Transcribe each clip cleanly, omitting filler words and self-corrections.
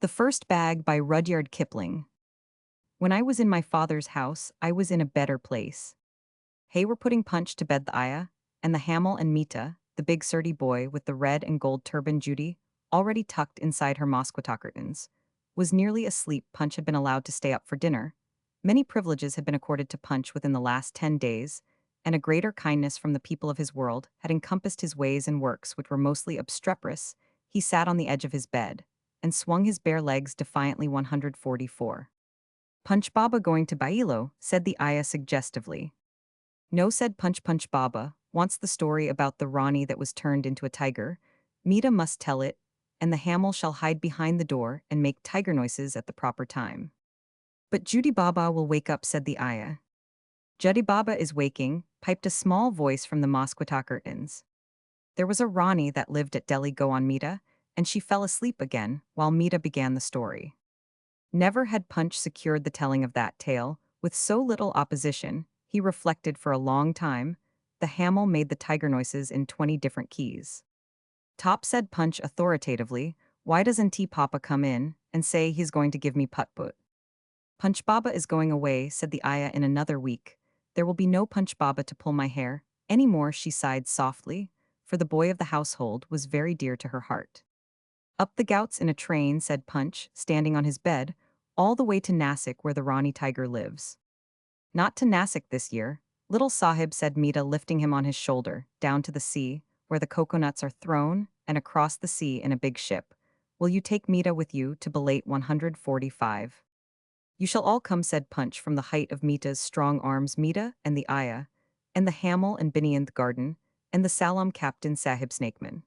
The First Bag by Rudyard Kipling. When I was in my father's house, I was in a better place. Hey, were putting Punch to bed the Aya, and the Hamel and Mita, the big surdy boy with the red and gold turban Judy, already tucked inside her Mosquito curtains, was nearly asleep. Punch had been allowed to stay up for dinner. Many privileges had been accorded to Punch within the last 10 days, and a greater kindness from the people of his world had encompassed his ways and works, which were mostly obstreperous. He sat on the edge of his bed and swung his bare legs defiantly. 144. Punch Baba going to Bailo, said the Ayah suggestively. No, said Punch. Punch Baba wants the story about the Rani that was turned into a tiger. Mita must tell it, and the Hamel shall hide behind the door and make tiger noises at the proper time. But Judy Baba will wake up, said the Ayah. Judy Baba is waking, piped a small voice from the Mosquito curtains. There was a Rani that lived at Delhi. Go on, Mita, and she fell asleep again while Mita began the story. Never had Punch secured the telling of that tale, with so little opposition. He reflected for a long time. The Hamel made the tiger noises in 20 different keys. Top, said Punch authoritatively, why doesn't T Papa come in and say he's going to give me put-put? Punch Baba is going away, said the Ayah, in another week. There will be no Punch Baba to pull my hair anymore. She sighed softly, for the boy of the household was very dear to her heart. Up the Gouts in a train, said Punch, standing on his bed, all the way to Nasik where the Rani tiger lives. Not to Nasik this year, little Sahib, said Mita, lifting him on his shoulder, down to the sea, where the coconuts are thrown, and across the sea in a big ship. Will you take Mita with you to Belate? 145. You shall all come, said Punch, from the height of Mita's strong arms. Mita and the Ayah, and the Hamel and Binianth garden, and the Salam Captain Sahib Snakeman.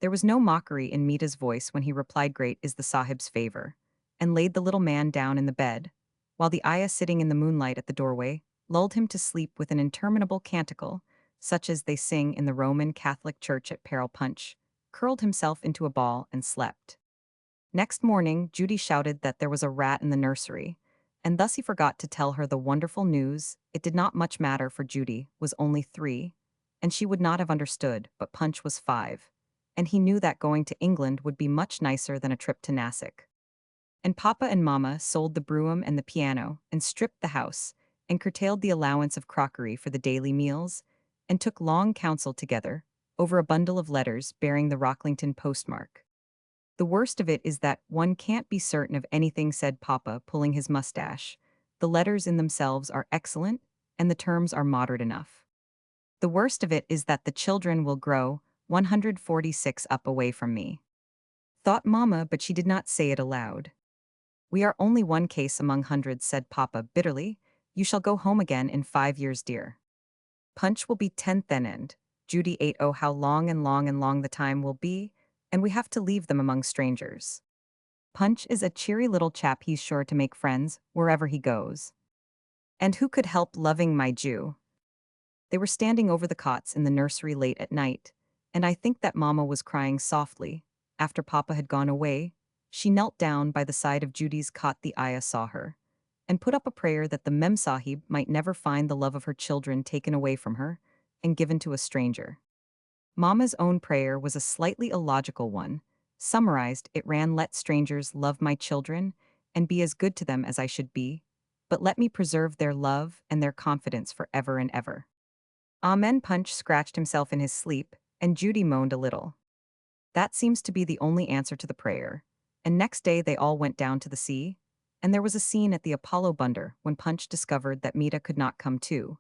There was no mockery in Mita's voice when he replied, great is the Sahib's favor, and laid the little man down in the bed, while the Ayah, sitting in the moonlight at the doorway, lulled him to sleep with an interminable canticle, such as they sing in the Roman Catholic Church at peril. Punch curled himself into a ball and slept. Next morning, Judy shouted that there was a rat in the nursery, and thus he forgot to tell her the wonderful news. It did not much matter, for Judy was only 3, and she would not have understood, but Punch was 5, and he knew that going to England would be much nicer than a trip to Nasik. And Papa and Mama sold the brougham and the piano, and stripped the house, and curtailed the allowance of crockery for the daily meals, and took long counsel together over a bundle of letters bearing the Rocklington postmark. The worst of it is that one can't be certain of anything, said Papa, pulling his mustache. The letters in themselves are excellent, and the terms are moderate enough. The worst of it is that the children will grow 146 up away from me. Thought Mama, but she did not say it aloud. We are only one case among hundreds, said Papa bitterly. You shall go home again in 5 years, dear. Punch will be 10th then, and Judy 8. Oh, how long and long and long the time will be, and we have to leave them among strangers. Punch is a cheery little chap, he's sure to make friends wherever he goes. And who could help loving my Jew? They were standing over the cots in the nursery late at night, and I think that Mama was crying softly. After Papa had gone away, she knelt down by the side of Judy's cot. The Ayah saw her, and put up a prayer that the Mem Sahib might never find the love of her children taken away from her and given to a stranger. Mama's own prayer was a slightly illogical one. Summarized, it ran, let strangers love my children and be as good to them as I should be, but let me preserve their love and their confidence forever and ever. Amen. Punch scratched himself in his sleep, and Judy moaned a little. That seems to be the only answer to the prayer. And next day they all went down to the sea, and there was a scene at the Apollo Bunder when Punch discovered that Mita could not come too,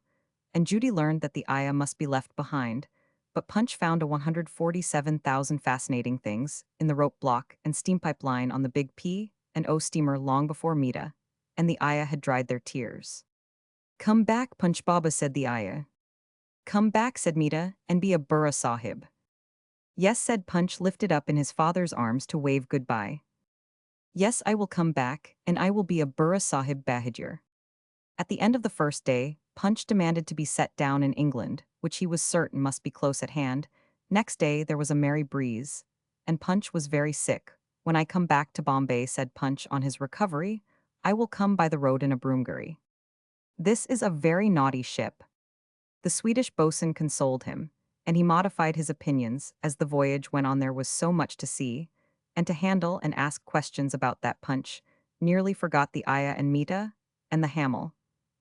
and Judy learned that the Ayah must be left behind, but Punch found a 147,000 fascinating things in the rope block and steam pipeline on the big P and O steamer long before Mita, and the Ayah had dried their tears. Come back, Punch Baba, said the Ayah. Come back, said Mita, and be a Burra Sahib. Yes, said Punch, lifted up in his father's arms to wave goodbye. Yes, I will come back, and I will be a Burra Sahib Bahadur. At the end of the first day, Punch demanded to be set down in England, which he was certain must be close at hand. Next day there was a merry breeze, and Punch was very sick. When I come back to Bombay, said Punch on his recovery, I will come by the road in a broomgurry. This is a very naughty ship. The Swedish boatswain consoled him, and he modified his opinions as the voyage went on. There was so much to see, and to handle and ask questions about that punch, nearly forgot the ayah and mita, and the hamel,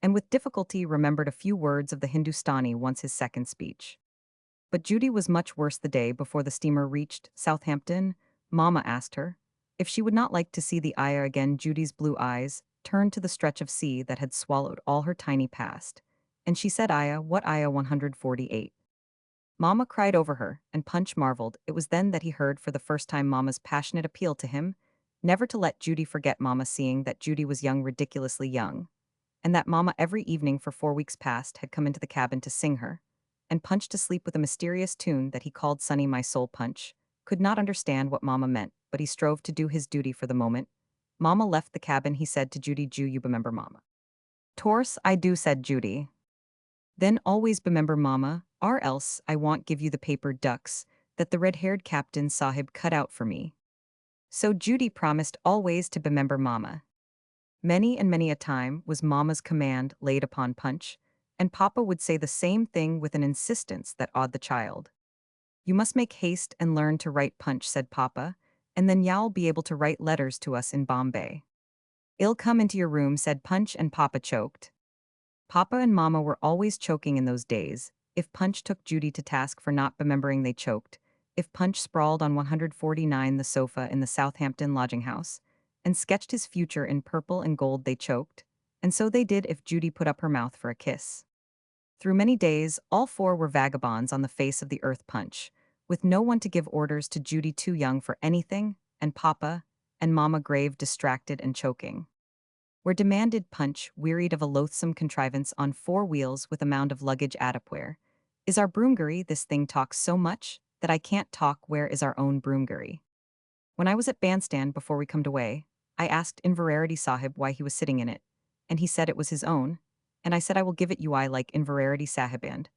and with difficulty remembered a few words of the Hindustani once his second speech. But Judy was much worse the day before the steamer reached Southampton. Mamma asked her if she would not like to see the ayah again. Judy's blue eyes turned to the stretch of sea that had swallowed all her tiny past, and she said, Ayah, what ayah 148? Mamma cried over her, and Punch marveled. It was then that he heard for the first time Mamma's passionate appeal to him, never to let Judy forget Mamma, seeing that Judy was young, ridiculously young, and that Mamma every evening for 4 weeks past had come into the cabin to sing her, and Punch to sleep with a mysterious tune that he called Sunny My Soul. Punch could not understand what Mamma meant, but he strove to do his duty for the moment. Mamma left the cabin, he said to Judy, Ju, you remember Mamma? Torse, I do, said Judy. Then always remember Mamma, or else I won't give you the paper ducks that the red-haired Captain Sahib cut out for me. So Judy promised always to remember Mamma. Many and many a time was Mamma's command laid upon Punch, and Papa would say the same thing with an insistence that awed the child. You must make haste and learn to write, Punch, said Papa, and then you'll be able to write letters to us in Bombay. I'll come into your room, said Punch, and Papa choked. Papa and Mamma were always choking in those days. If Punch took Judy to task for not remembering, they choked. If Punch sprawled on 149 the sofa in the Southampton lodging house and sketched his future in purple and gold, they choked. And so they did if Judy put up her mouth for a kiss. Through many days, all four were vagabonds on the face of the earth. Punch, with no one to give orders to Judy, too young for anything, and Papa and Mamma grave, distracted and choking. Where demanded Punch, wearied of a loathsome contrivance on 4 wheels with a mound of luggage adapware. Is our broomgurry? This thing talks so much that I can't talk. Where is our own broomgurry? When I was at bandstand before we come away, I asked Inverarity Sahib why he was sitting in it, and he said it was his own, and I said I will give it you. I like Inverarity Sahib, and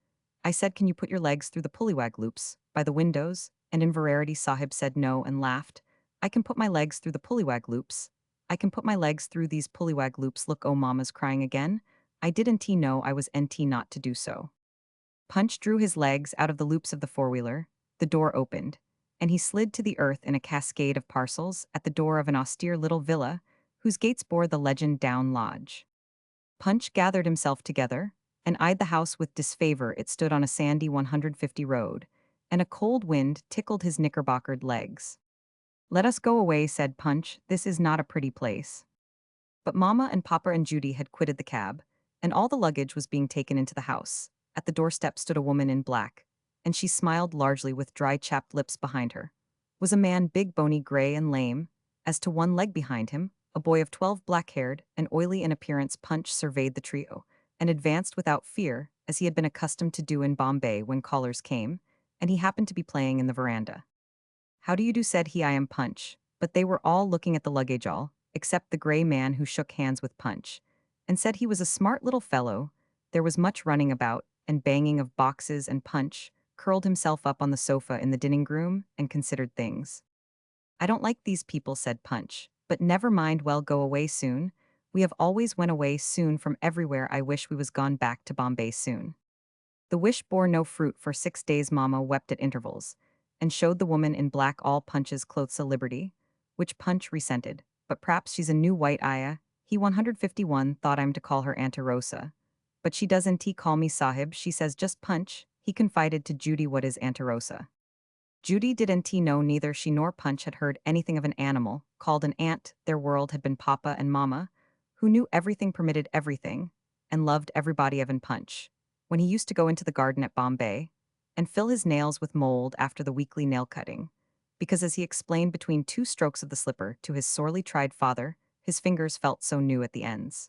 I said, can you put your legs through the pullywag loops by the windows? And Inverarity Sahib said no and laughed. I can put my legs through the pullywag loops. I can put my legs through these pullywag loops. Look, oh, Mama's crying again. I didn't know I was nt not to do so. Punch drew his legs out of the loops of the four-wheeler, the door opened, and he slid to the earth in a cascade of parcels at the door of an austere little villa, whose gates bore the legend Down Lodge. Punch gathered himself together and eyed the house with disfavor. It stood on a sandy 150 road, and a cold wind tickled his knickerbockered legs. Let us go away, said Punch, this is not a pretty place. But Mamma and Papa and Judy had quitted the cab, and all the luggage was being taken into the house. At the doorstep stood a woman in black, and she smiled largely with dry chapped lips. Behind her was a man, big, bony, gray, and lame. As to one leg behind him, a boy of 12, black-haired and oily in appearance. Punch surveyed the trio, and advanced without fear, as he had been accustomed to do in Bombay when callers came, and he happened to be playing in the veranda. How do you do, said he. I am Punch. But they were all looking at the luggage, all, except the gray man, who shook hands with Punch, and said he was a smart little fellow. There was much running about and banging of boxes, and Punch curled himself up on the sofa in the dining room and considered things. I don't like these people, said Punch, but never mind, well, go away soon. We have always went away soon from everywhere. I wish we was gone back to Bombay soon. The wish bore no fruit. For 6 days Mamma wept at intervals, and showed the woman in black all Punch's clothes a liberty, which Punch resented. But p'raps she's a new white ayah. He 151 thought I'm to call her Auntie Rosa. But she doesn't call me Sahib, she says just Punch. He confided to Judy, what is Auntie Rosa? Judy didn't know. Neither she nor Punch had heard anything of an animal called an ant. Their world had been Papa and Mamma, who knew everything, permitted everything, and loved everybody. Even Punch, when he used to go into the garden at Bombay and fill his nails with mold after the weekly nail cutting, because, as he explained between 2 strokes of the slipper to his sorely tried father, his fingers felt so new at the ends.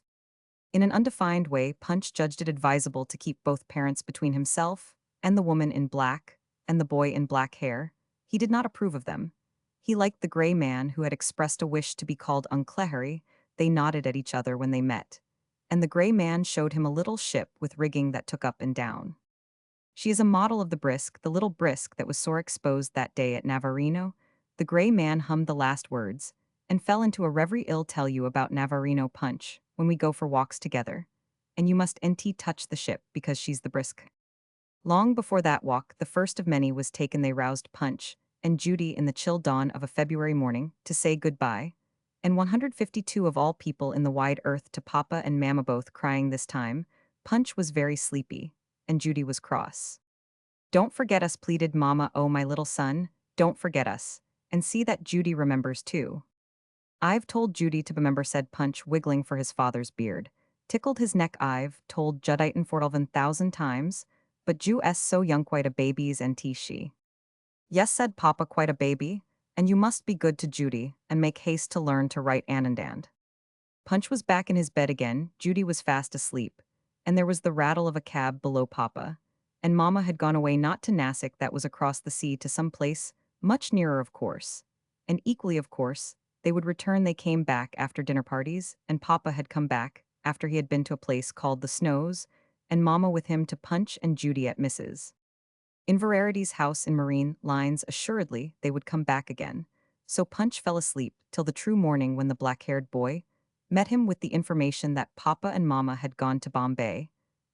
In an undefined way, Punch judged it advisable to keep both parents between himself and the woman in black and the boy in black hair. He did not approve of them. He liked the gray man, who had expressed a wish to be called Uncle Harry. They nodded at each other when they met, and the gray man showed him a little ship with rigging that took up and down. She is a model of the brisk, the little brisk that was sore exposed that day at Navarino. The gray man hummed the last words, and fell into a reverie. I'll tell you about Navarino, Punch, when we go for walks together, and you must nt touch the ship, because she's the brisk. Long before that walk, the first of many was taken. They roused Punch, and Judy in the chill dawn of a February morning to say goodbye, and 152 of all people in the wide earth to Papa and Mama both crying this time. Punch was very sleepy, and Judy was cross. "Don't forget us," pleaded Mama. "Oh, my little son, don't forget us. And see that Judy remembers too." "I've told Judy to remember," said Punch, wiggling for his father's beard. "Tickled his neck. I've told Juditen for 11,000 times, but Jew s so young, quite a baby's and she." "Yes," said Papa, "quite a baby, and you must be good to Judy, and make haste to learn to write Anandand." Punch was back in his bed again, Judy was fast asleep, and there was the rattle of a cab below Papa, and Mama had gone away, not to Nasik, that was across the sea, to some place much nearer, of course. And equally of course, they would return. They came back after dinner parties, and Papa had come back after he had been to a place called the Snows, and Mama with him to Punch and Judy at Mrs. Inverarity's house in Marine Lines. Assuredly, they would come back again. So Punch fell asleep till the true morning, when the black-haired boy met him with the information that Papa and Mama had gone to Bombay,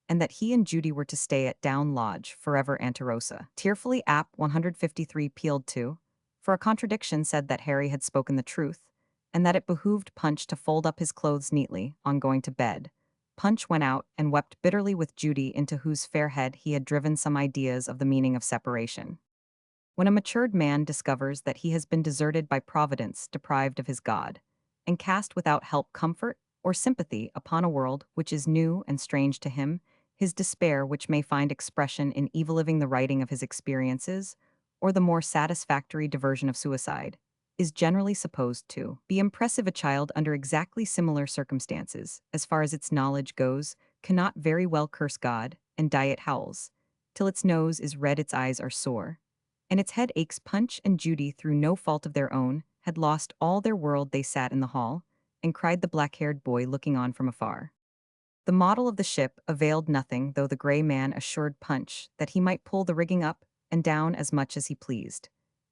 and that he and Judy were to stay at Down Lodge forever. Antarosa, tearfully app 153 appealed to, for a contradiction, said that Harry had spoken the truth, and that it behooved Punch to fold up his clothes neatly on going to bed. Punch went out and wept bitterly with Judy, into whose fair head he had driven some ideas of the meaning of separation. When a matured man discovers that he has been deserted by Providence, deprived of his God, and cast without help, comfort, or sympathy upon a world which is new and strange to him, his despair, which may find expression in evolving the writing of his experiences, or the more satisfactory diversion of suicide, is generally supposed to be impressive. A child under exactly similar circumstances, as far as its knowledge goes, cannot very well curse God and die. It howls till its nose is red, its eyes are sore, and its head aches. Punch and Judy, through no fault of their own, had lost all their world. They sat in the hall, and cried, the black-haired boy looking on from afar. The model of the ship availed nothing, though the gray man assured Punch that he might pull the rigging up and down as much as he pleased.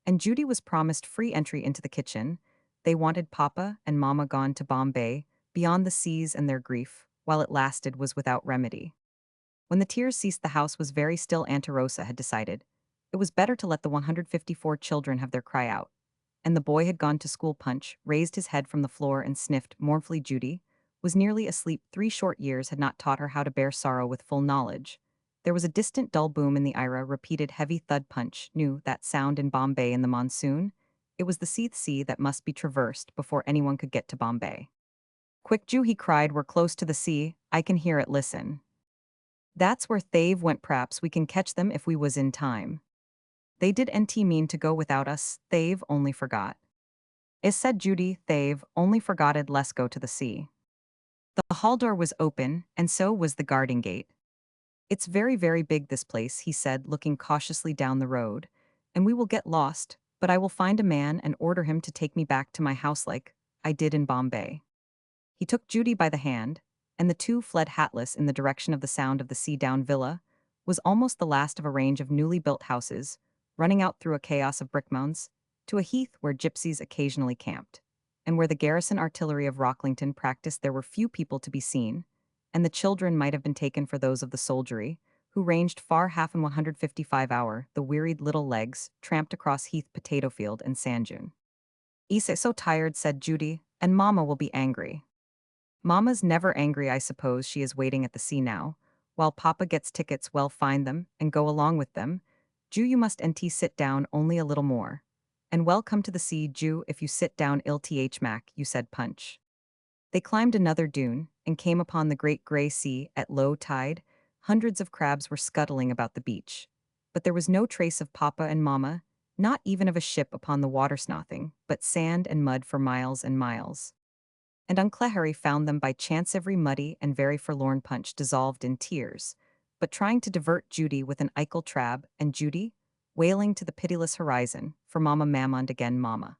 And Judy was promised free entry into the kitchen. They wanted Papa and Mama gone to Bombay, beyond the seas, and their grief, while it lasted, was without remedy. When the tears ceased, the house was very still. Aunt Rosa had decided it was better to let the 154 children have their cry out, and the boy had gone to school. Punch raised his head from the floor and sniffed mournfully. Judy was nearly asleep. 3 short years had not taught her how to bear sorrow with full knowledge. There was a distant dull boom in the Ira, repeated heavy thud. Punch knew that sound in Bombay in the monsoon. It was the Seath Sea that must be traversed before anyone could get to Bombay. "Quick, Jew," he cried, "we're close to the sea, I can hear it, listen. That's where they've went. P'raps we can catch them if we was in time. They did nt mean to go without us, they've only forgot." "Is," said Judy, "they've only forgotted. Let's go to the sea." The hall door was open, and so was the garden gate. "It's very, very big, this place," he said, looking cautiously down the road, "and we will get lost, but I will find a man and order him to take me back to my house like I did in Bombay." He took Judy by the hand, and the two fled hatless in the direction of the sound. Of the Sea Down Villa was almost the last of a range of newly built houses, running out through a chaos of brick mounds to a heath where gypsies occasionally camped, and where the garrison artillery of Rocklington practiced. There were few people to be seen, and the children might have been taken for those of the soldiery, who ranged far. Half in 155 hour, the wearied little legs tramped across heath, potato field, and sand dune. "Isa so tired," said Judy, "and Mama will be angry." "Mama's never angry. I suppose she is waiting at the sea now, while Papa gets tickets. Well, find them, and go along with them. Jew, you must nt sit down only a little more. And well, come to the sea, Jew, if you sit down ill th Mac, you," said Punch. They climbed another dune, and came upon the great grey sea. At low tide, hundreds of crabs were scuttling about the beach, but there was no trace of Papa and Mama, not even of a ship upon the water. Nothing but sand and mud for miles and miles. And Uncle Harry found them by chance, every muddy and very forlorn. Punch dissolved in tears, but trying to divert Judy with an icle trab, and Judy wailing to the pitiless horizon for Mama. Mammond again, Mama.